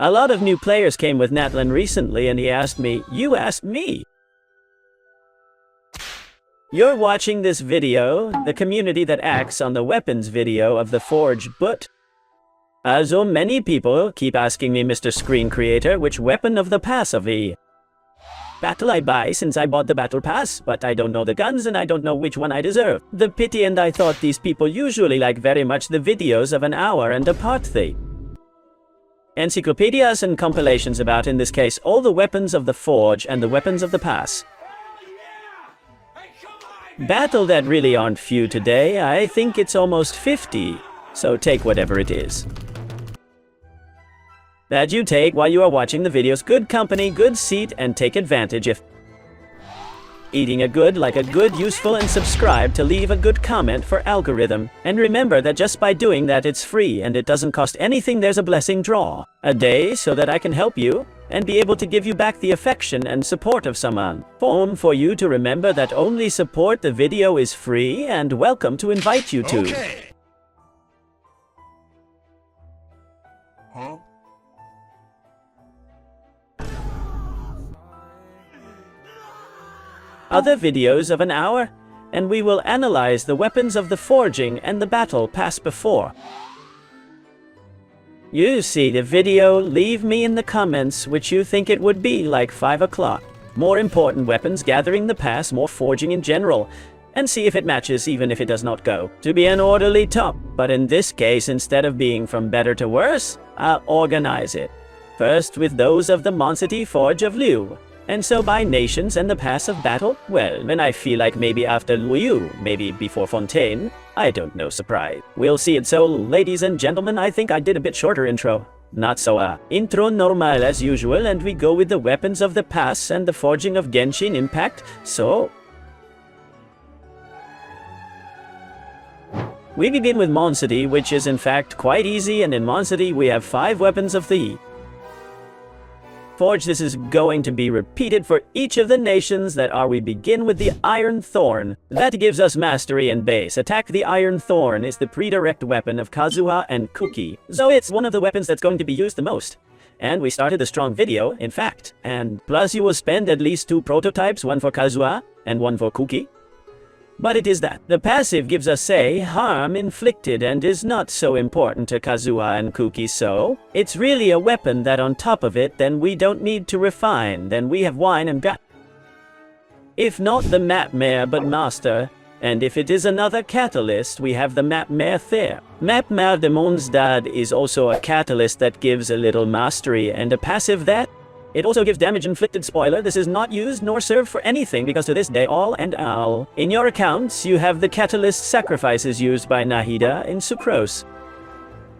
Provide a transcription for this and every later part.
A lot of new players came with NATLAN recently and he asked me, "You asked me?" You're watching this video, the community that acts on the weapons video of the Forge, but so many people keep asking me, Mr. Screen Creator, which weapon of the pass of the battle I buy since I bought the battle pass, but I don't know the guns and I don't know which one I deserve. The pity, and I thought these people usually like very much the videos of an hour and apart the encyclopedias and compilations about, in this case, all the weapons of the Forge and the weapons of the pass. Battle that really aren't few today. I think it's almost 50, so take whatever it is that you take while you are watching the videos. Good company, good seat, and take advantage if eating a good, like a good, useful, and subscribe to leave a good comment for algorithm. And remember that just by doing that, it's free and it doesn't cost anything. There's a blessing draw a day so that I can help you and be able to give you back the affection and support of someone. For you to remember that only support the video is free and welcome to invite you to. Okay. Huh? Other videos of an hour, and we will analyze the weapons of the forging and the battle pass before. You see the video, leave me in the comments which you think it would be, like 5 o'clock. More important weapons, gathering the pass, more forging in general, and see if it matches even if it does not go to be an orderly top. But in this case, instead of being from better to worse, I'll organize it. First with those of the Monsity Forge of Liu. And so by nations and the pass of battle, well, when I feel like maybe after Liu, maybe before Fontaine, I don't know, surprise. We'll see it. So, ladies and gentlemen, I think I did a bit shorter intro. Not so intro normal as usual, and we go with the weapons of the pass and the forging of Genshin Impact. So we begin with Monsity, which is in fact quite easy, and in Monsity we have 5 weapons of the Forge. This is going to be repeated for each of the nations that are. We begin with the Iron Thorn. That gives us mastery and base attack. The Iron Thorn is the pre-direct weapon of Kazuha and Kuki, so it's one of the weapons that's going to be used the most. And we started a strong video, in fact, and plus you will spend at least 2 prototypes, one for Kazuha and one for Kuki. But it is that. The passive gives us, say, harm inflicted and is not so important to Kazuha and Kuki, so it's really a weapon that on top of it, then we don't need to refine, then we have wine and got. If not the map mare but master, and if it is another catalyst, we have the map mare there. Map mare de Mondstad is also a catalyst that gives a little mastery and a passive that it also gives damage inflicted. Spoiler, this is not used nor served for anything because to this day all in your accounts you have the catalyst sacrifices used by Nahida in Sucrose.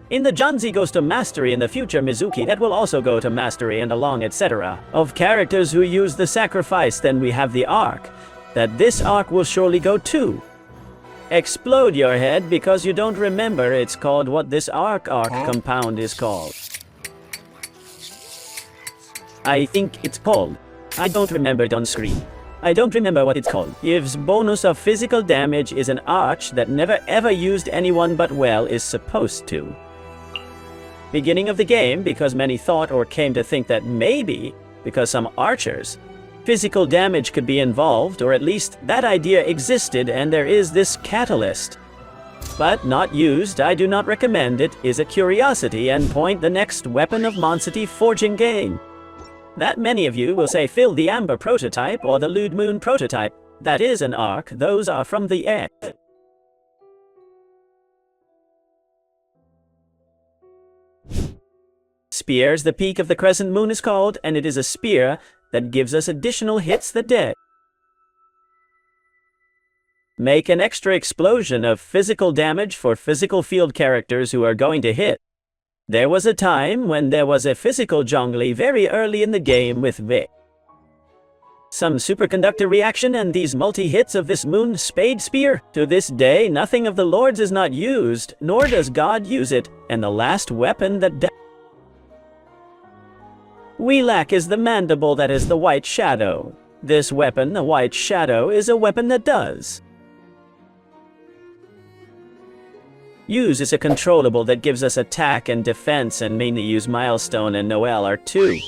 In the Janzi goes to mastery, in the future Mizuki that will also go to mastery, and along etc. of characters who use the sacrifice. Then we have the arc, that this arc will surely go to. Explode your head because you don't remember it's called what this arc compound is called. I think it's called. I don't remember it on screen. I don't remember what it's called. Gives bonus of physical damage, is an arch that never ever used anyone but well is supposed to. Beginning of the game, because many thought or came to think that maybe, because some archers, physical damage could be involved, or at least that idea existed, and there is this catalyst. But not used, I do not recommend it, is a curiosity and point the next weapon of Monsity forging game. That many of you will say fill the Amber prototype or the Lude Moon prototype. That is an arc, those are from the air. Spears, the peak of the crescent moon is called, and it is a spear that gives us additional hits that dead. Make an extra explosion of physical damage for physical field characters who are going to hit. There was a time when there was a physical Zhongli very early in the game with Vic. Some superconductor reaction and these multi-hits of this moon spade spear. To this day, nothing of the Lord's is not used, nor does God use it, and the last weapon that we lack is the mandible, that is the White Shadow. This weapon, the White Shadow, is a weapon that does Use is a controllable that gives us attack and defense, and mainly use Milestone and Noelle are 2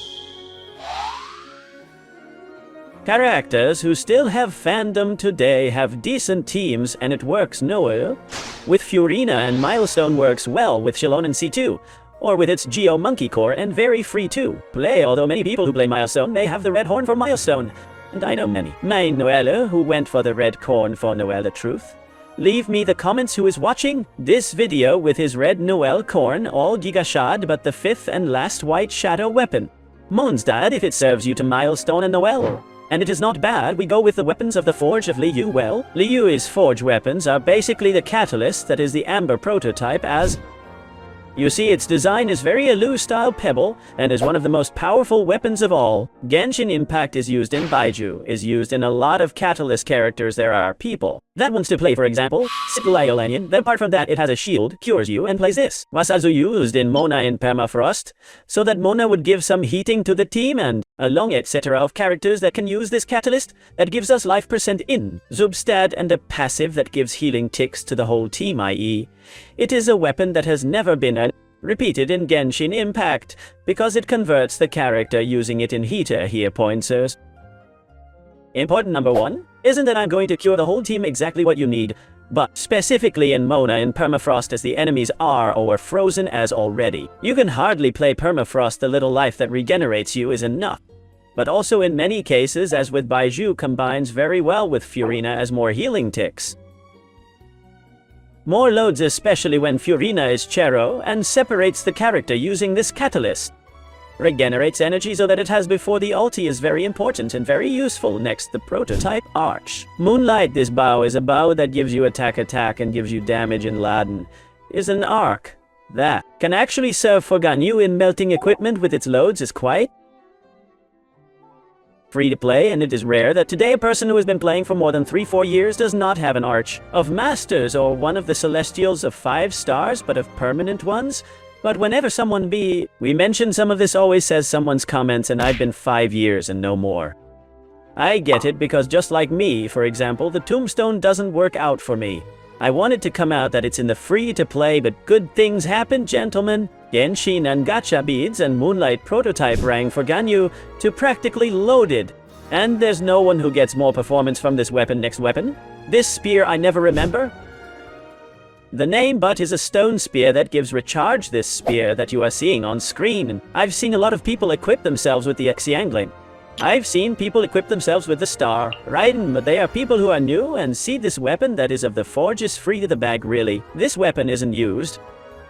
characters who still have fandom today, have decent teams, and it works. Noelle with Furina and Milestone works well with Shilon and C2, or with its Geo Monkey Core, and very free to play, although many people who play Milestone may have the red horn for Milestone. And I know many. My Noelle who went for the red corn for Noelle Truth. Leave me the comments who is watching this video with his red Noelle corn, all Gigashad but the 5th and last white shadow weapon. Mondstadt if it serves you to Milestone and Noelle. And it is not bad, we go with the weapons of the Forge of Liu. Well, Liu's Forge weapons are basically the catalyst that is the Amber prototype, as you see its design is very Liu style pebble and is one of the most powerful weapons of all. Genshin Impact is used in Baiju, is used in a lot of catalyst characters there are people that wants to play, for example, Sipliolanian. Then apart from that it has a shield, cures you, and plays this. Wasazu used in Mona in Permafrost, so that Mona would give some heating to the team, and a long etc. of characters that can use this catalyst that gives us life percent in Zubstad, and a passive that gives healing ticks to the whole team, i.e. it is a weapon that has never been repeated in Genshin Impact, because it converts the character using it in heater here pointers. Important number 1 isn't that I'm going to cure the whole team exactly what you need, but specifically in Mona in Permafrost, as the enemies are or frozen as already. You can hardly play Permafrost, the little life that regenerates you is enough. But also in many cases, as with Baiju, combines very well with Furina as more healing ticks. More loads, especially when Furina is Chero, and separates the character using this catalyst. Regenerates energy so that it has before the ulti is very important and very useful. Next, the prototype Arch. Moonlight, this bow is a bow that gives you attack and gives you damage in Laden. Is an arc that can actually serve for Ganyu in melting equipment with its loads, is quite free to play, and it is rare that today a person who has been playing for more than 3-4 years does not have an Arch of Masters or one of the Celestials of 5 stars, but of permanent ones. But whenever someone we mention some of this, always says someone's comments, and I've been 5 years and no more. I get it, because just like me, for example, the Tombstone doesn't work out for me. I wanted to come out that it's in the free to play, but good things happen, gentlemen. Genshin and Gacha beads and Moonlight prototype rang for Ganyu to practically loaded. And there's no one who gets more performance from this weapon. Next weapon. This spear I never remember the name, but is a stone spear that gives recharge. This spear that you are seeing on screen. I've seen a lot of people equip themselves with the Xiangling. I've seen people equip themselves with the Star Raiden, but they are people who are new and see this weapon that is of the Forge is free to the bag. Really, this weapon isn't used.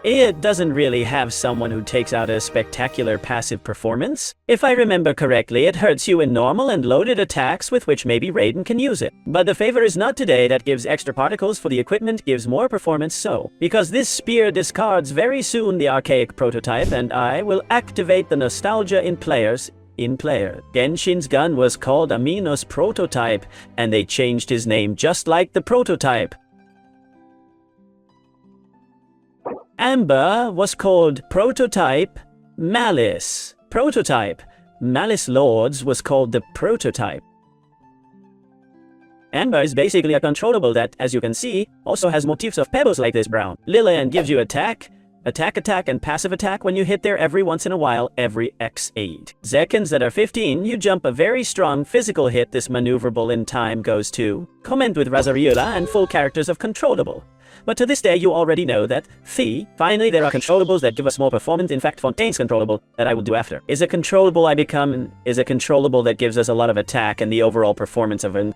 It doesn't really have someone who takes out a spectacular passive performance. If I remember correctly, it hurts you in normal and loaded attacks with which maybe Raiden can use it. But the favor is not today that gives extra particles for the equipment, gives more performance, so because this spear discards very soon the archaic prototype, and I will activate the nostalgia in players. Genshin's gun was called Amino's prototype, and they changed his name just like the prototype. Amber was called Prototype Malice. Malice Lords was called the Prototype. Amber is basically a controllable that, as you can see, also has motifs of pebbles like this brown. Lillian gives you attack, and passive attack when you hit there every once in a while, every x8 seconds that are 15, you jump a very strong physical hit. This maneuverable in time goes to comment with Razariula and full characters of controllable. But to this day you already know that finally there are controllables that give us more performance. In fact, Fontaine's controllable, that I will do after, is a controllable that gives us a lot of attack and the overall performance of an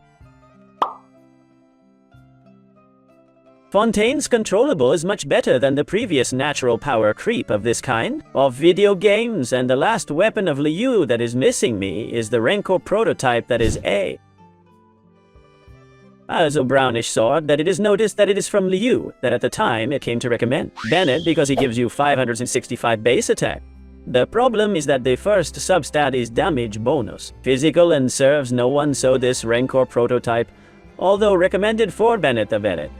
Fontaine's controllable is much better than the previous natural power creep of this kind of video games, and the last weapon of Liu that is missing me is the Rancor prototype that is as a brownish sword that it is noticed that it is from Liu, that at the time it came to recommend Bennett because he gives you 565 base attack. The problem is that the first substat is damage bonus, physical, and serves no one, so this Rancor prototype, although recommended for Bennett the Bennett,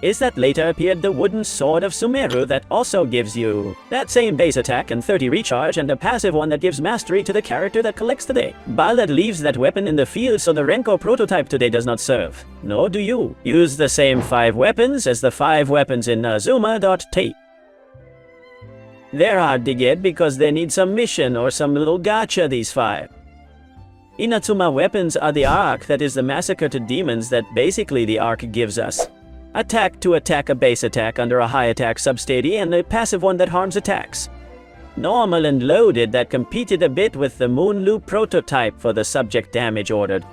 is that later appeared the wooden sword of Sumeru that also gives you that same base attack and 30 recharge and a passive one that gives mastery to the character that collects today. But that leaves that weapon in the field, so the Renko prototype today does not serve. Nor do you. Use the same 5 weapons as the 5 weapons in Nazuma.t. They're hard to get because they need some mission or some little gacha, these 5. Inatsuma weapons are the arc that is the massacre to demons that basically the arc gives us. Attack to attack a base attack under a high attack substate and a passive one that harms attacks. Normal and loaded that competed a bit with the Moonlu prototype for the subject damage ordered.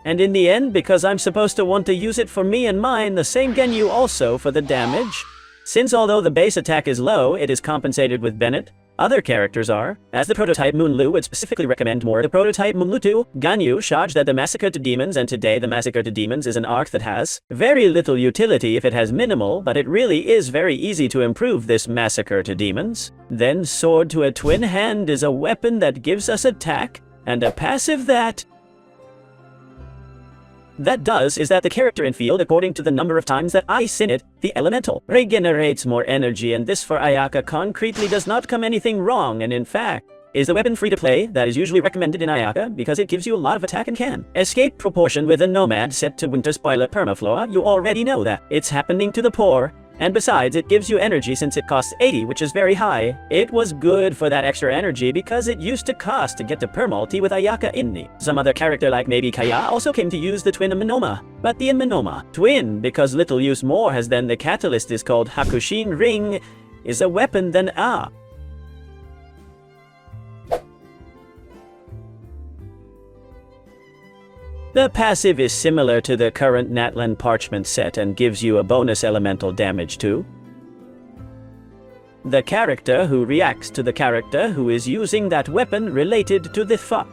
And in the end, because I'm supposed to want to use it for me and mine, the same Genyu also for the damage. Since although the base attack is low, it is compensated with Bennett. Other characters are, as the prototype Moonlu would specifically recommend more, the prototype Moonlu 2, Ganyu charged at the Massacre to Demons, and today the Massacre to Demons is an arc that has very little utility if it has minimal, but it really is very easy to improve this Massacre to Demons. Then Sword to a Twin Hand is a weapon that gives us attack, and a passive that does is that the character in field, according to the number of times that ice in it, the elemental, regenerates more energy, and this for Ayaka concretely does not come anything wrong, and in fact, is the weapon free to play that is usually recommended in Ayaka because it gives you a lot of attack and can escape proportion with a nomad set to winter spoiler permaflora. You already know that. It's happening to the poor. And besides, it gives you energy since it costs 80, which is very high. It was good for that extra energy because it used to cost to get to permalty with Ayaka Inni. Some other character like maybe Kaya also came to use the twin of Minoma. But the Minoma twin, because little use more has then the catalyst is called Hakushin Ring, is a weapon than A. The passive is similar to the current NATLAN parchment set and gives you a bonus elemental damage too. The character who reacts to the character who is using that weapon related to the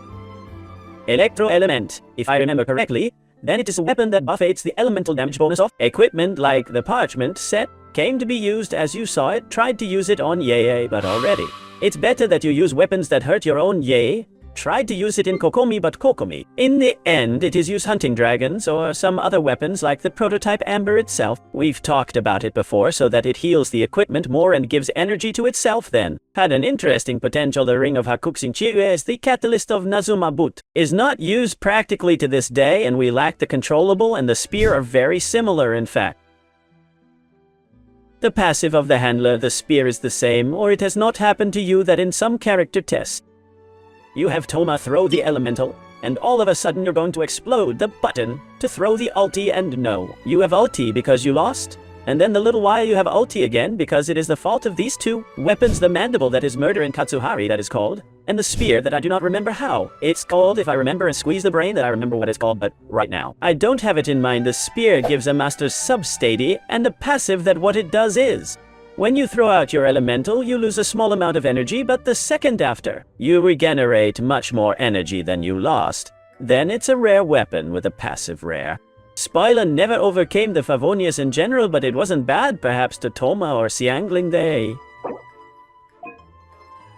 Electro Element. If I remember correctly, then it is a weapon that buffets the elemental damage bonus of equipment like the parchment set came to be used as you saw it, tried to use it on Yei, but already. It's better that you use weapons that hurt your own Yei. Tried to use it in Kokomi, but Kokomi. In the end, it is use hunting dragons or some other weapons like the prototype Amber itself. We've talked about it before so that it heals the equipment more and gives energy to itself then. Had an interesting potential. The Ring of Hakukshinchi as the catalyst of Nazuma Boot is not used practically to this day, and we lack the controllable, and the spear are very similar in fact. The passive of the handler, the spear is the same, or it has not happened to you that in some character tests you have Toma throw the elemental, and all of a sudden you're going to explode the button to throw the ulti, and no, you have ulti because you lost, and then the little while you have ulti again because it is the fault of these two weapons, the mandible that is murder in Katsuhari that is called, and the spear that I do not remember how it's called. If I remember and squeeze the brain that I remember what it's called, but right now I don't have it in mind. The spear gives a master substati and a passive that what it does is, when you throw out your elemental, you lose a small amount of energy, but the second after, you regenerate much more energy than you lost. Then it's a rare weapon with a passive rare. Spoiler never overcame the Favonius in general, but it wasn't bad perhaps to Toma or Xiangling they.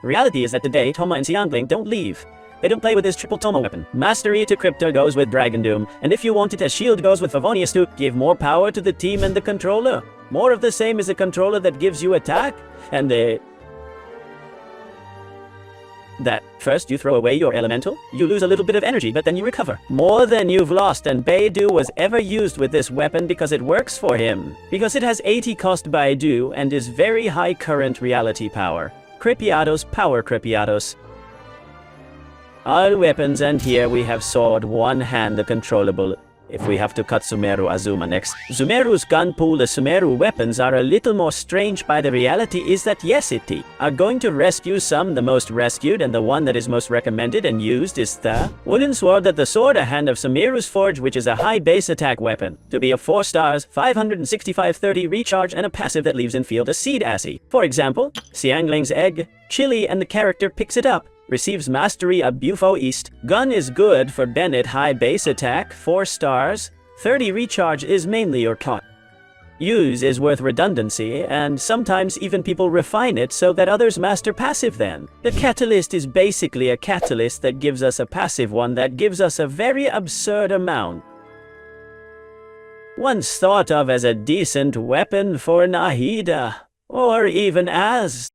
Reality is that today Toma and Xiangling don't leave. They don't play with this triple Toma weapon. Mastery to Crypto goes with Dragon Doom, and if you want it as shield goes with Favonius to give more power to the team and the controller. More of the same is a controller that gives you attack, and that first you throw away your elemental, you lose a little bit of energy, but then you recover more than you've lost, and Beidou was ever used with this weapon because it works for him. Because it has 80 cost Beidou and is very high current reality power. Cripiados, power Cripiados. All weapons, and here we have sword, one hand the controllable. If we have to cut Sumeru Azuma next. Sumeru's gun pool, the Sumeru weapons are a little more strange, by the reality is that yes, it are going to rescue some, the most rescued and the one that is most recommended and used is the wooden sword, that the sword a hand of Sumeru's forge, which is a high base attack weapon. To be a 4 stars, 565-30 recharge and a passive that leaves in field a seed assy. For example, Xiangling's egg, chili, and the character picks it up. Receives mastery of Bufo East. Gun is good for Bennett, high base attack, 4 stars. 30 recharge is mainly your cut. Use is worth redundancy, and sometimes even people refine it so that others master passive then. The catalyst is basically a catalyst that gives us a passive one that gives us a very absurd amount. once thought of as a decent weapon for Nahida, or even as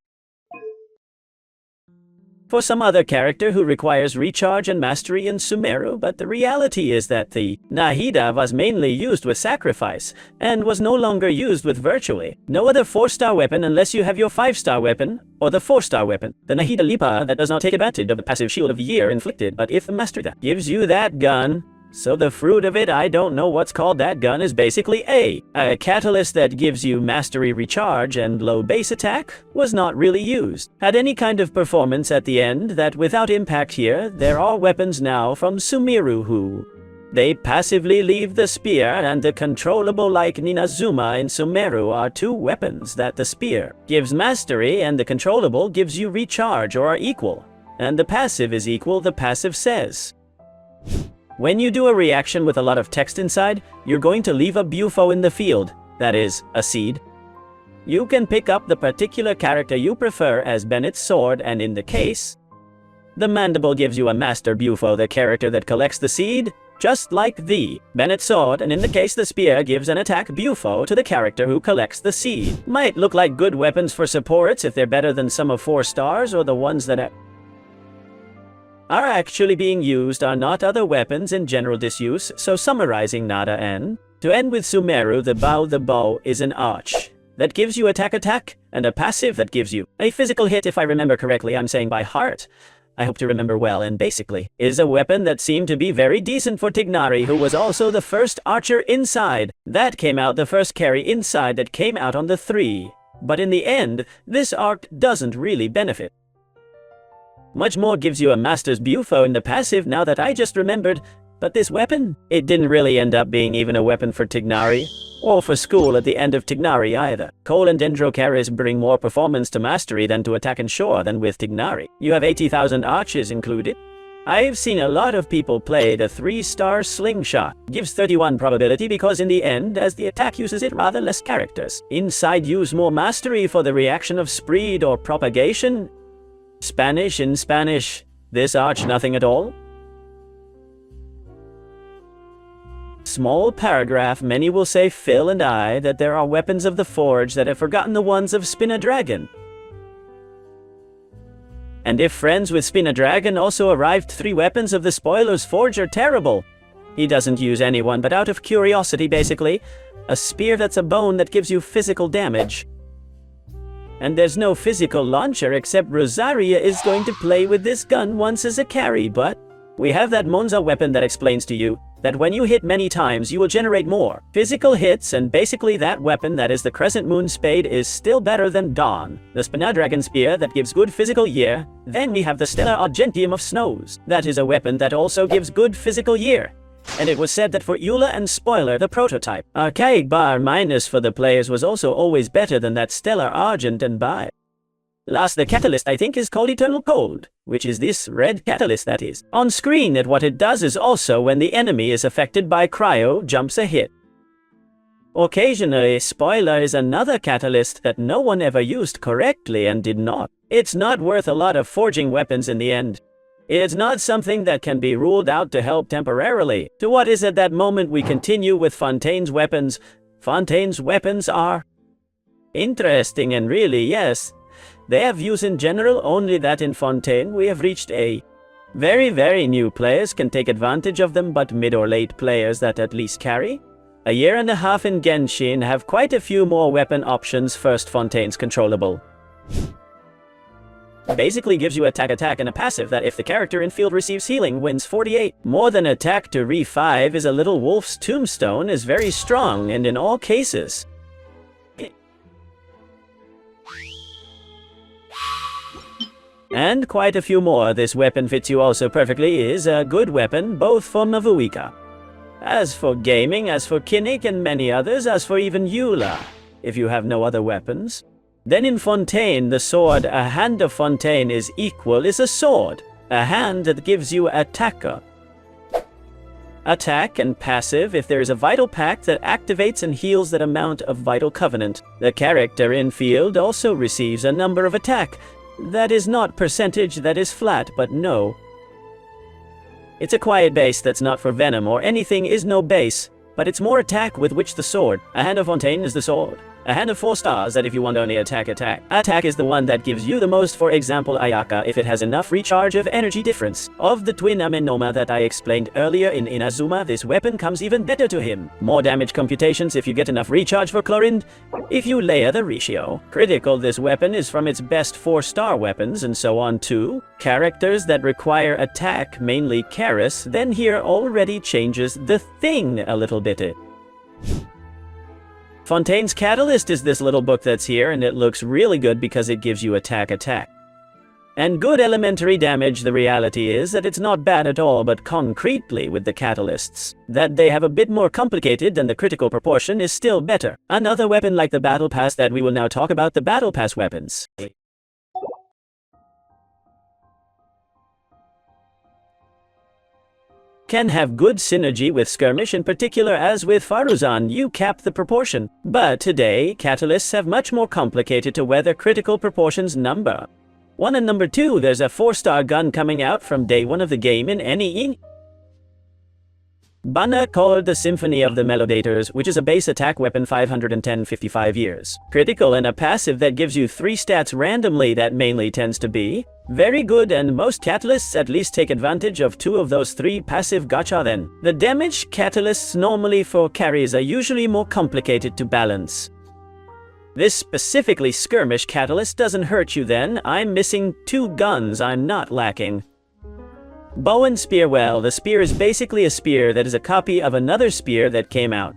for some other character who requires recharge and mastery in Sumeru, but the reality is that the Nahida was mainly used with sacrifice, and was no longer used with virtually no other 4-star weapon unless you have your 5-star weapon, or the 4-star weapon. The Nahida Lipa that does not take advantage of the passive shield of year inflicted, but if the master that gives you that gun, so the fruit of it, I don't know what's called that gun, is basically a catalyst that gives you mastery recharge and low base attack, was not really used. Had any kind of performance at the end that without impact here, there are weapons now from Sumeru who they passively leave the spear and the controllable like Ninazuma in Sumeru are two weapons that the spear gives mastery and the controllable gives you recharge or are equal. And the passive is equal, the passive says. When you do a reaction with a lot of text inside, you're going to leave a bufo in the field, that is, a seed. You can pick up the particular character you prefer as Bennett's sword, and in the case, the mandible gives you a master bufo, the character that collects the seed, just like the Bennett's sword, and in the case the spear gives an attack bufo to the character who collects the seed. Might look like good weapons for supports if they're better than some of 4 stars, or the ones that are actually being used are not other weapons in general disuse, so summarizing Nada N. To end with Sumeru, the bow is an arch that gives you attack, and a passive that gives you a physical hit, if I remember correctly. I'm saying by heart. I hope to remember well, and basically is a weapon that seemed to be very decent for Tignari, who was also the first archer inside. That came out the first carry inside that came out on the 3. But in the end, this arc doesn't really benefit. Much more gives you a master's bufo in the passive now that I just remembered, but this weapon, it didn't really end up being even a weapon for Tignari, or for school at the end of Tignari either. Cole and Dendrocaris bring more performance to mastery than to attack and shore than with Tignari. You have 80,000 arches included. I've seen a lot of people play the 3-star slingshot. Gives 31 probability because in the end, as the attack uses it, rather less characters inside use more mastery for the reaction of spread or propagation. Spanish in Spanish, this arch nothing at all. Small paragraph, many will say Phil and I that there are weapons of the forge that have forgotten the ones of Spinadragon. And if friends with Spinadragon also arrived 3 weapons of the spoiler's forge are terrible. He doesn't use anyone but out of curiosity basically. A spear that's a bone that gives you physical damage. And there's no physical launcher except Rosaria is going to play with this gun once as a carry, but we have that Monza weapon that explains to you that when you hit many times you will generate more physical hits, and basically that weapon that is the Crescent Moon Spade is still better than Dawn, the Spinadragon Spear that gives good physical year. Then we have the Stellar Argentium of Snows, that is a weapon that also gives good physical year. And it was said that for Eula and Spoiler, the prototype, Archaic Bar minus for the players was also always better than that Stellar Argent, and by last the catalyst I think is called Eternal Cold, which is this red catalyst that is on screen, that what it does is also when the enemy is affected by cryo, jumps a hit. Occasionally, Spoiler is another catalyst that no one ever used correctly and did not. It's not worth a lot of forging weapons in the end. It's not something that can be ruled out to help temporarily. To what is at that moment we continue with Fontaine's weapons. Fontaine's weapons are interesting, and really, yes, they have use in general, only that in Fontaine we have reached a very new players can take advantage of them, but mid or late players that at least carry a year and a half in Genshin have quite a few more weapon options. First, Fontaine's controllable basically gives you attack and a passive that if the character in field receives healing wins 48. More than attack to re-5 is a little wolf's tombstone is very strong, and in all cases and quite a few more. This weapon fits you also perfectly, is a good weapon both for Mavuika, as for gaming, as for Kinnick and many others, as for even Eula, if you have no other weapons. Then in Fontaine, the sword, a hand of Fontaine is equal, is a sword, a hand that gives you attack and passive if there is a vital pact that activates and heals that amount of vital covenant. The character in field also receives a number of attack that is not percentage, that is flat, but no. It's a quiet base that's not for venom or anything, is no base. but it's more attack with which the sword. A hand of Fontaine is the sword. A hand of 4 stars that if you want only attack. Attack is the one that gives you the most, for example Ayaka, if it has enough recharge of energy difference. Of the twin Amenoma that I explained earlier in Inazuma, this weapon comes even better to him. More damage computations if you get enough recharge for Chlorinde. If you layer the ratio. Critical, this weapon is from its best 4-star weapons and so on too. Characters that require attack, mainly Karis, then here already changes the thing a little bit. Fontaine's Catalyst is this little book that's here, and it looks really good because it gives you attack. And good elementary damage. The reality is that it's not bad at all, but concretely with the catalysts, that they have a bit more complicated than the critical proportion is still better. Another weapon like the Battle Pass that we will now talk about, the Battle Pass weapons. Can have good synergy with Skirmish, in particular as with Faruzan you cap the proportion. But today, catalysts have much more complicated to weather critical proportions number 1 and number 2. There's a 4-star gun coming out from day 1 of the game in NEE. Bana called the Symphony of the Melodators, which is a base attack weapon 510 55 years. Critical and a passive that gives you 3 stats randomly that mainly tends to be very good, and most catalysts at least take advantage of 2 of those 3 passive gacha then. The damage catalysts normally for carries are usually more complicated to balance. This specifically Skirmish catalyst doesn't hurt you then. I'm missing 2 guns I'm not lacking. Bow and Spear. Well, the spear is basically a spear that is a copy of another spear that came out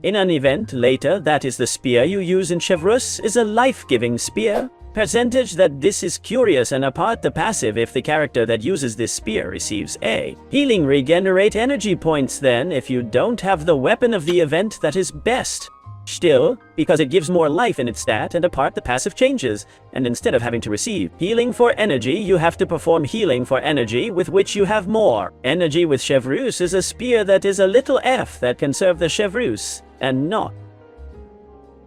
in an event later. That is, the spear you use in Chevrus is a life-giving spear. Percentage that this is curious, and apart the passive if the character that uses this spear receives a healing regenerate energy points then if you don't have the weapon of the event that is best. Still, because it gives more life in its stat, and apart the passive changes, and instead of having to receive healing for energy, you have to perform healing for energy with which you have more. Energy with Chevrus is a spear that is a little F that can serve the Chevrus, and not.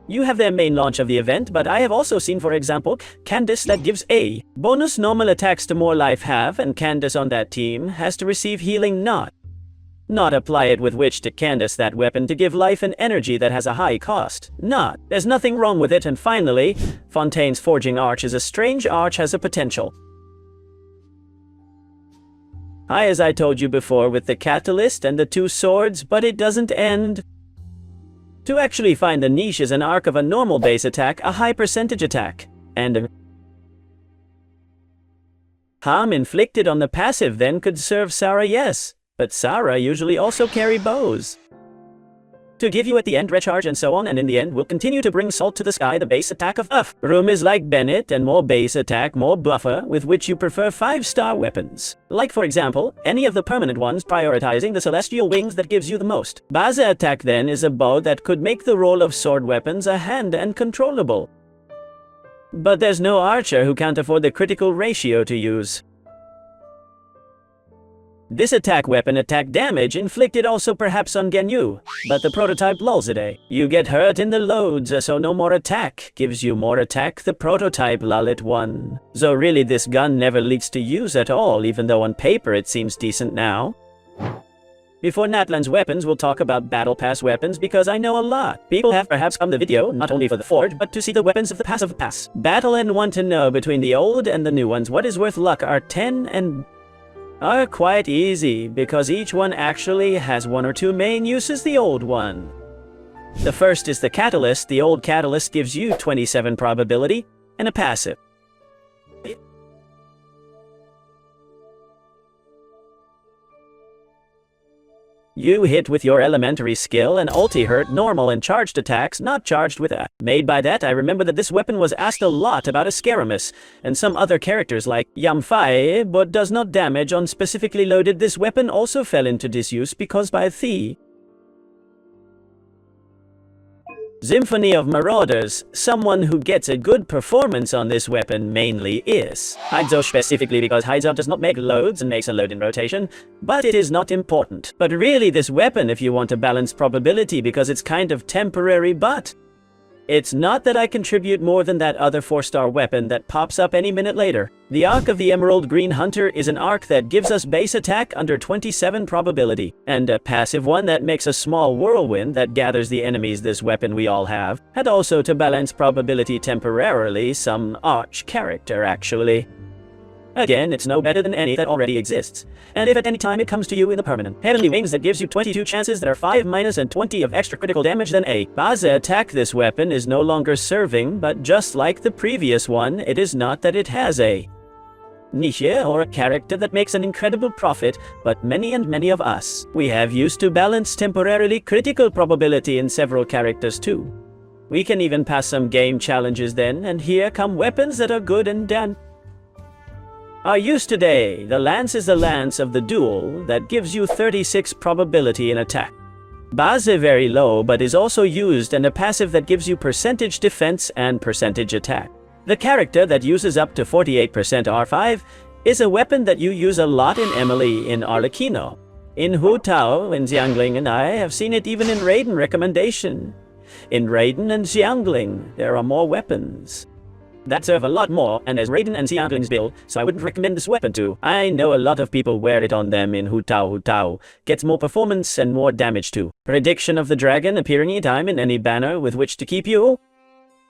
You have their main launch of the event, but I have also seen, for example, Candace that gives a bonus normal attacks to more life have, and Candace on that team has to receive healing not apply it with which to Candace that weapon to give life and energy that has a high cost. There's nothing wrong with it. And finally, Fontaine's Forging Arch is a strange arch, has a potential high as I told you before with the catalyst and the 2 swords, but it doesn't end. To actually find the niche is an arc of a normal base attack, a high percentage attack, and harm inflicted on the passive then could serve Sarah, yes. But Sarah usually also carry bows to give you at the end recharge and so on, and in the end will continue to bring Salt to the Sky, the base attack of Uff. Room is like Bennett, and more base attack, more buffer, with which you prefer 5-star weapons. Like for example, any of the permanent ones, prioritizing the Celestial Wings that gives you the most. Baza attack then is a bow that could make the role of sword weapons a hand and controllable. But there's no archer who can't afford the critical ratio to use. This attack weapon attack damage inflicted also perhaps on Genyu, but the prototype lulls it. You get hurt in the loads, so no more attack. Gives you more attack, the prototype lull it 1. So really this gun never leads to use at all, even though on paper it seems decent now. Before NATLAN's weapons, we'll talk about Battle Pass weapons because I know a lot. People have perhaps come the video not only for the Forge, but to see the weapons of the passive pass. Battle and want to know between the old and the new ones what is worth luck are 10 and are quite easy, because each one actually has 1 or 2 main uses. The old one. The first is the Catalyst. The old Catalyst gives you 27 probability and a passive. You hit with your elementary skill and ulti hurt normal and charged attacks, not charged with a. Made by that, I remember that this weapon was asked a lot about Ascaramus and some other characters like Yamfai, but does not damage on specifically loaded. This weapon also fell into disuse because by the Symphony of Marauders, someone who gets a good performance on this weapon mainly is Heidzo, specifically because Heidzo does not make loads and makes a load in rotation, but it is not important. But really this weapon, if you want a balanced probability, because it's kind of temporary, but It's not that I contribute more than that other 4-star weapon that pops up any minute later. The Arc of the Emerald Green Hunter is an arc that gives us base attack under 27 probability, and a passive one that makes a small whirlwind that gathers the enemies this weapon we all have, and also to balance probability temporarily some arch character actually. Again, it's no better than any that already exists. And if at any time it comes to you in the permanent Heavenly Wings that gives you 22 chances that are 5- and 20 of extra critical damage, then a base attack this weapon is no longer serving, but just like the previous one, it is not that it has a niche or a character that makes an incredible profit, but many of us, we have used to balance temporarily critical probability in several characters too. We can even pass some game challenges then, and here come weapons that are good and are used today. The lance is the lance of the duel that gives you 36 probability in attack. Base very low, but is also used, and a passive that gives you percentage defense and percentage attack. The character that uses up to 48% R5 is a weapon that you use a lot in Emily in Arlecchino. In Hu Tao and Xiangling, and I have seen it even in Raiden recommendation. In Raiden and Xiangling, there are more weapons that serve a lot more, and as Raiden and Xiangling's build, so I wouldn't recommend this weapon to. I know a lot of people wear it on them in Hu Tao. Gets more performance and more damage too. Prediction of the dragon appearing anytime in any banner with which to keep you.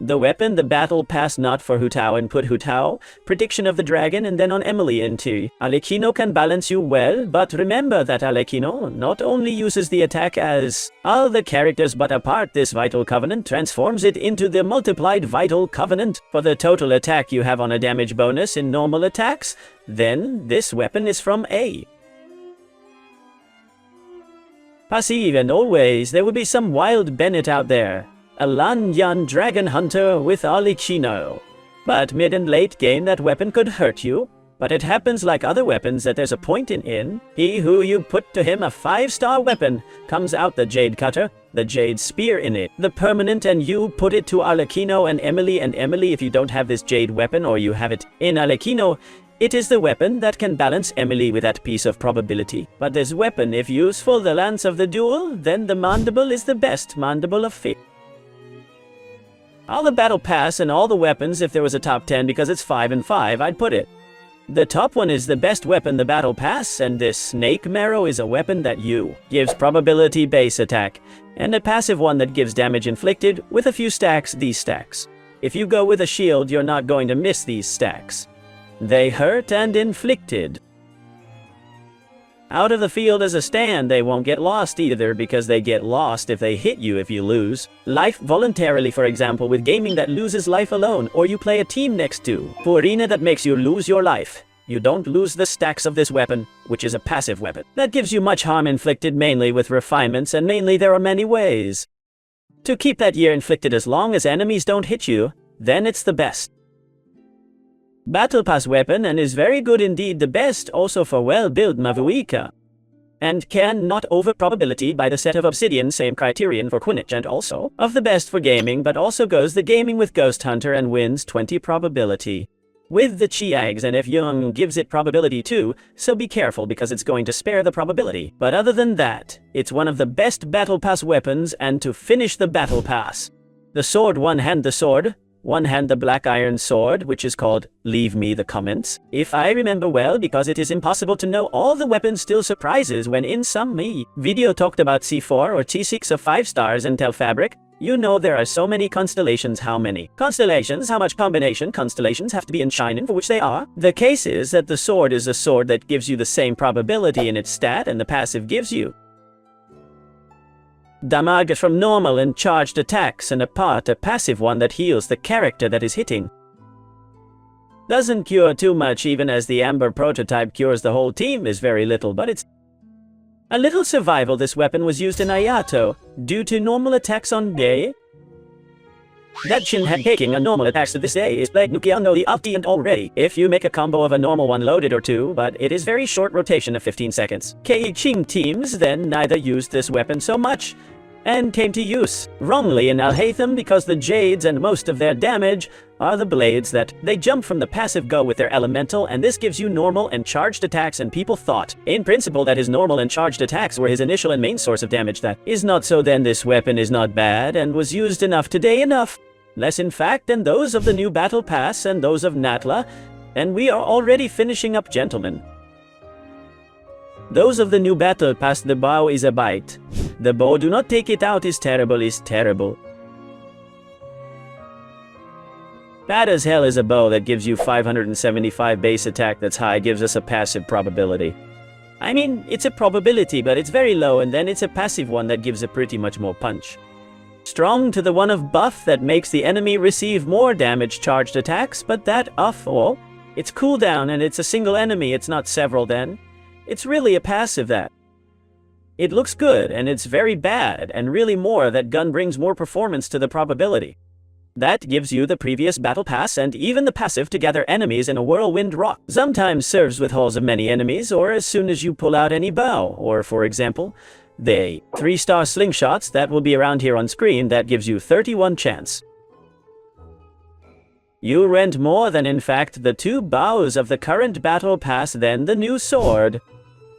The weapon, the battle pass not for Hu Tao and put Hu Tao, prediction of the dragon, and then on Emily into Arlecchino can balance you well, but remember that Arlecchino not only uses the attack as all the characters, but apart this Vital Covenant transforms it into the multiplied Vital Covenant. For the total attack you have on a damage bonus in normal attacks, then this weapon is from a passive, and always there will be some wild Bennett out there. A Lanyan Dragon Hunter with Arlecchino. But mid and late game that weapon could hurt you, but it happens like other weapons that there's a point in. He who you put to him a 5-star weapon comes out the Jade Cutter, the Jade Spear in it, the permanent, and you put it to Arlecchino and Emily if you don't have this Jade weapon or you have it in Arlecchino, it is the weapon that can balance Emily with that piece of probability. But this weapon, if useful, the Lance of the Duel, then the Mandible is the best Mandible of Fate. All the battle pass and all the weapons, if there was a top 10 because it's 5 and 5, I'd put it. The top one is the best weapon, the battle pass, and this snake marrow is a weapon that gives probability base attack, and a passive one that gives damage inflicted with a few stacks, these stacks. If you go with a shield, you're not going to miss these stacks. They hurt and inflicted. Out of the field as a stand, they won't get lost either, because they get lost if they hit you if you lose. Life voluntarily, for example, with gaming that loses life alone, or you play a team next to. For arena that makes you lose your life, you don't lose the stacks of this weapon, which is a passive weapon. That gives you much harm inflicted, mainly with refinements, and mainly there are many ways to keep that year inflicted as long as enemies don't hit you, then it's the best Battle Pass weapon, and is very good indeed, the best also for well-built Mavuika. And can not over probability by the set of Obsidian, same criterion for Quidditch, and also of the best for gaming, but also goes the gaming with Ghost Hunter and wins 20 probability. With the Chiags, and if Young gives it probability too, so be careful because it's going to spare the probability. But other than that, it's one of the best Battle Pass weapons, and to finish the Battle Pass. The sword, one hand the sword, one hand the black iron sword, which is called Leave Me the Comments, if I remember well, because it is impossible to know all the weapons, still surprises when in some video talked about C4 or T6 of 5 stars Intel Fabric. You know there are so many constellations. How many constellations? How much combination constellations have to be in Shinin for which they are? The case is that the sword is a sword that gives you the same probability in its stat, and the passive gives you damage from normal and charged attacks, and apart a passive one that heals the character that is hitting. Doesn't cure too much, even as the Amber prototype cures the whole team is very little, but it's a little survival. This weapon was used in Ayato due to normal attacks on day. That Shin had taking a normal attacks to this day is played Nukiano the Opti, and already if you make a combo of a normal one loaded or two, but it is very short rotation of 15 seconds. Keiching teams then neither used this weapon so much, and came to use wrongly in Alhaitham, because the Jades and most of their damage are the blades that they jump from the passive go with their elemental, and this gives you normal and charged attacks, and people thought in principle that his normal and charged attacks were his initial and main source of damage. That is not so. Then this weapon is not bad and was used enough today, enough less in fact than those of the new Battle Pass and those of NATLA, and we are already finishing up, gentlemen. Those of the new Battle Pass, the bow is a bite. The bow, do not take it out, is terrible. Bad as hell is a bow that gives you 575 base attack that's high, gives us a passive probability. I mean, it's a probability, but it's very low, and then it's a passive one that gives a pretty much more punch. Strong to the one of buff that makes the enemy receive more damage charged attacks, but that off all, it's cooldown and it's a single enemy, it's not several then. It's really a passive that. It looks good and it's very bad, and really more, that gun brings more performance to the probability. That gives you the previous battle pass and even the passive to gather enemies in a whirlwind rock. Sometimes serves with hulls of many enemies, or as soon as you pull out any bow, or for example, the 3-star slingshots that will be around here on screen that gives you 31 chance. You rent more than in fact the 2 bows of the current battle pass than the new sword.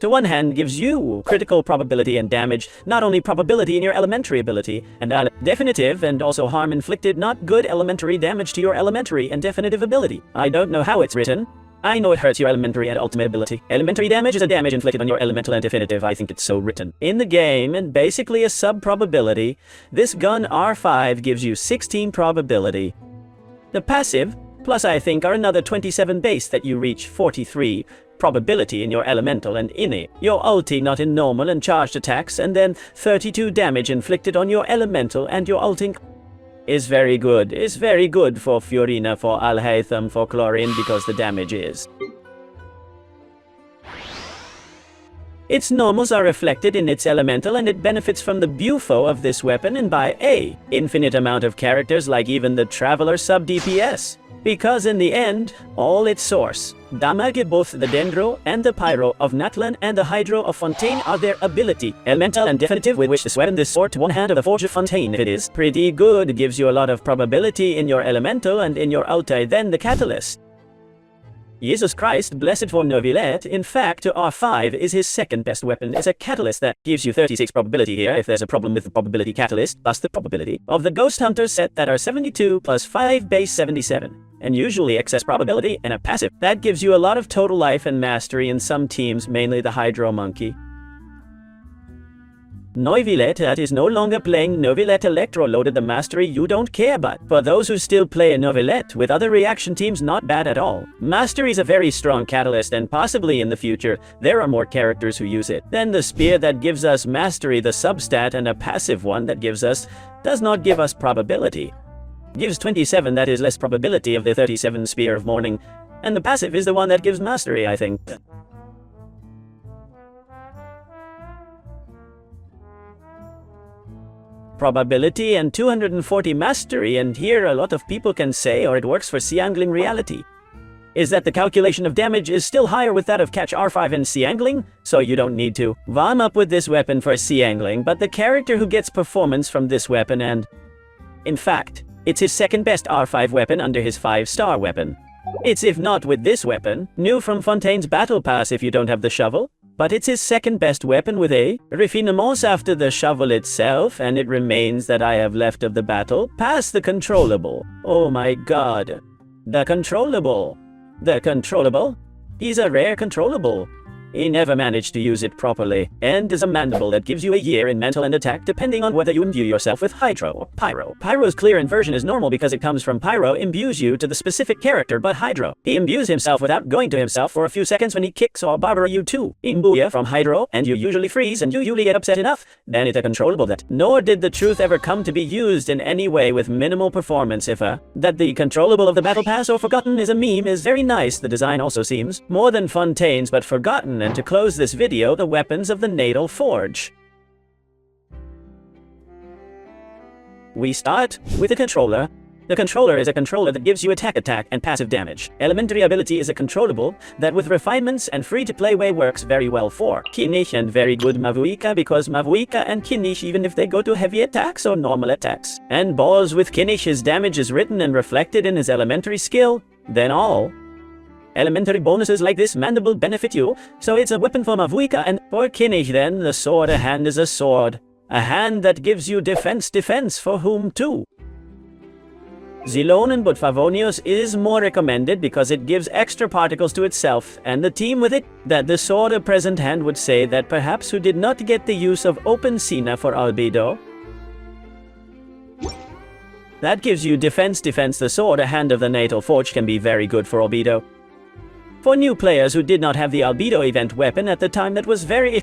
To one hand gives you critical probability and damage, not only probability in your elementary ability, and definitive and also harm inflicted, not good elementary damage to your elementary and definitive ability. I don't know how it's written. I know it hurts your elementary and ultimate ability. Elementary damage is a damage inflicted on your elemental and definitive. I think it's so written in the game, and basically a sub-probability. This gun R5 gives you 16 probability. The passive, plus I think are another 27 base that you reach 43 probability in your elemental and in your ulti, not in normal and charged attacks, and then 32 damage inflicted on your elemental and your ulting. Is very good. Is very good for Fiorina, for Al-Haytham, for Chlorine, because the damage is. Its normals are reflected in its elemental, and it benefits from the bufo of this weapon and by a infinite amount of characters, like even the Traveler sub-DPS. Because in the end, all its source, damage, both the Dendro and the Pyro of NATLAN and the Hydro of Fontaine, are their ability, elemental and definitive, with which this weapon, this sword, to one hand of the Forge of Fontaine. If it is pretty good, it gives you a lot of probability in your elemental and in your ulti, then the catalyst. Jesus Christ, blessed for Novilette, in fact, R5 is his second best weapon. It's a catalyst that gives you 36 probability here if there's a problem with the probability catalyst, plus the probability of the Ghost Hunter set that are 72 plus 5 base 77. And usually excess probability and a passive. That gives you a lot of total life and mastery in some teams, mainly the Hydro Monkey. Novilette that is no longer playing Novilette Electro loaded the mastery you don't care, but for those who still play a Novilette with other reaction teams, not bad at all. Mastery is a very strong catalyst, and possibly in the future there are more characters who use it. Then the spear that gives us mastery, the substat, and a passive one that gives us, does not give us probability. Gives 27, that is less probability of the 37 Spear of Morning, and the passive is the one that gives mastery, I think. Probability and 240 mastery, and here a lot of people can say, or it works for Siangling reality, is that the calculation of damage is still higher with that of Catch R5 and Siangling, so you don't need to warm up with this weapon for Siangling, but the character who gets performance from this weapon, and in fact, it's his second best R5 weapon under his 5-star weapon. It's, if not with this weapon, new from Fontaine's Battle Pass if you don't have the shovel, but it's his second best weapon with a refinement after the shovel itself, and it remains that I have left of the battle pass, the controllable. Oh my god. The controllable. The controllable? He's a rare controllable. He never managed to use it properly, and is a mandible that gives you a year in mental and attack depending on whether you imbue yourself with Hydro or Pyro. Pyro's clear inversion is normal because it comes from Pyro imbues you to the specific character, but Hydro, he imbues himself without going to himself for a few seconds when he kicks or Barbara you too. Imbue you from Hydro, and you usually freeze and you usually get upset enough, then it's a controllable that. Nor did the truth ever come to be used in any way with minimal performance if that the controllable of the Battle Pass or Forgotten is a meme is very nice. The design also seems more than Fontaine's but Forgotten. And to close this video, the weapons of the Natal Forge. We start with the controller. The controller is a controller that gives you attack and passive damage. Elementary ability is a controllable that with refinements and free-to-play way works very well for Kinish and very good Mavuika, because Mavuika and Kinish, even if they go to heavy attacks or normal attacks, and balls with Kinish, his damage is written and reflected in his elementary skill, then all elementary bonuses like this mandible benefit you, so it's a weapon for Mavuika, and for Kinish then the sword, a hand is a sword. A hand that gives you defense for whom too? Zilonen but Favonius is more recommended because it gives extra particles to itself and the team with it, that the sword of present hand would say that perhaps who did not get the use of Open Sina for Albedo. That gives you defense. The sword, a hand of the Natal Forge, can be very good for Albedo. For new players who did not have the Albedo event weapon at the time, that was very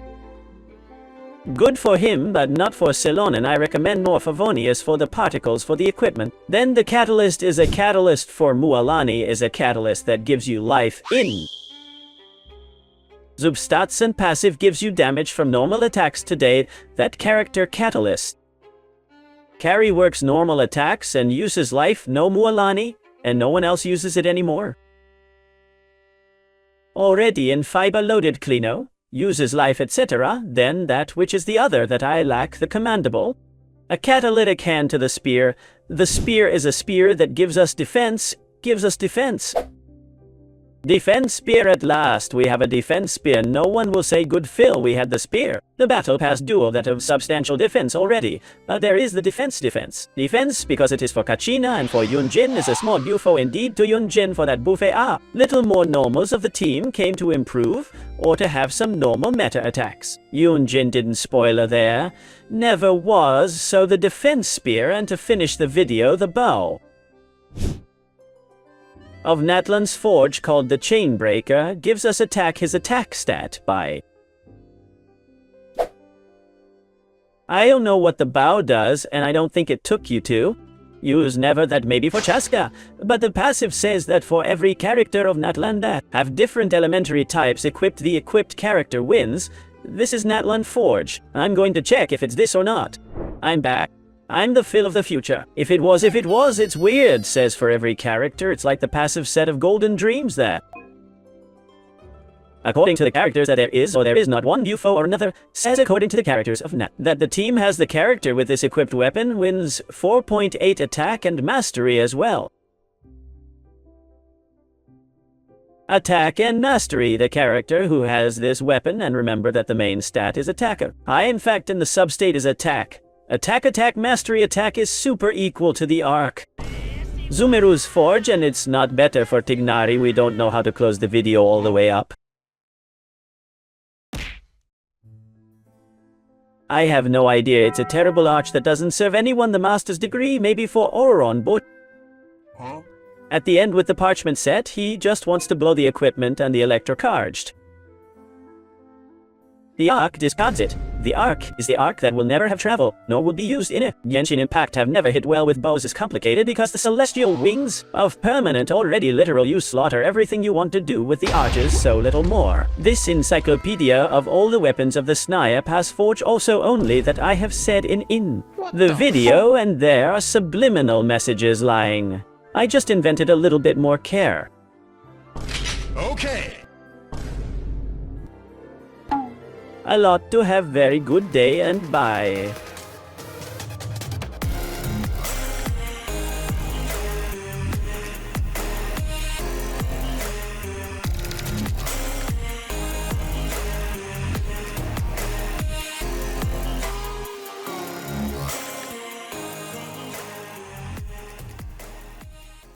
good for him, but not for Zilonen. I recommend more Favonius for the particles for the equipment. Then the catalyst is a catalyst for Mualani, is a catalyst that gives you life in. Substats and passive gives you damage from normal attacks today. That character catalyst. Carry works normal attacks and uses life, no Mualani, and no one else uses it anymore. Already in fiber loaded Clino, uses life etc. Then that which is the other that I lack, the commandable. A catalytic hand to the spear. The spear is a spear that gives us defense, Defense spear at last. We have a defense spear. No one will say good Phil, we had the spear. The battle pass duel that of substantial defense already. But there is the defense. Defense because it is for Kachina and for Yunjin is a small bufo indeed to Yunjin for that buffet. Little more normals of the team came to improve or to have some normal meta attacks. Yunjin didn't spoiler there. Never was, so the defense spear, and to finish the video, the bow of NATLAN's forge called the Chainbreaker gives us his attack stat by. I don't know what the bow does, and I don't think it took you to. Use never that, maybe for Chaska, but the passive says that for every character of NATLAN that have different elementary types equipped, the equipped character wins. This is NATLAN Forge. I'm going to check if it's this or not. I'm back. I'm the Phil of the future. If it was, it's weird, says for every character. It's like the passive set of Golden Dreams there. According to the characters that there is or there is not one UFO or another, says according to the characters of NAT, that the team has the character with this equipped weapon wins 4.8 attack and mastery as well. Attack and mastery, the character who has this weapon, and remember that the main stat is attacker. In fact, in the substate is attack. Attack, mastery, attack is super equal to the arc. Zumeru's forge, and it's not better for Tignari. We don't know how to close the video all the way up. I have no idea. It's a terrible arch that doesn't serve anyone. The master's degree, maybe for Auron, but at the end with the parchment set, he just wants to blow the equipment and the electrocharged. The arc discards it. The arc is the arc that will never have travel, nor will be used in it. Genshin Impact have never hit well with bows is complicated because the celestial wings of permanent already literal you slaughter everything you want to do with the arches, so little more. This encyclopedia of all the weapons of the Snaya Pass Forge also only that I have said in the video, and there are subliminal messages lying. I just invented a little bit more care. Okay. A lot to have very good day and bye.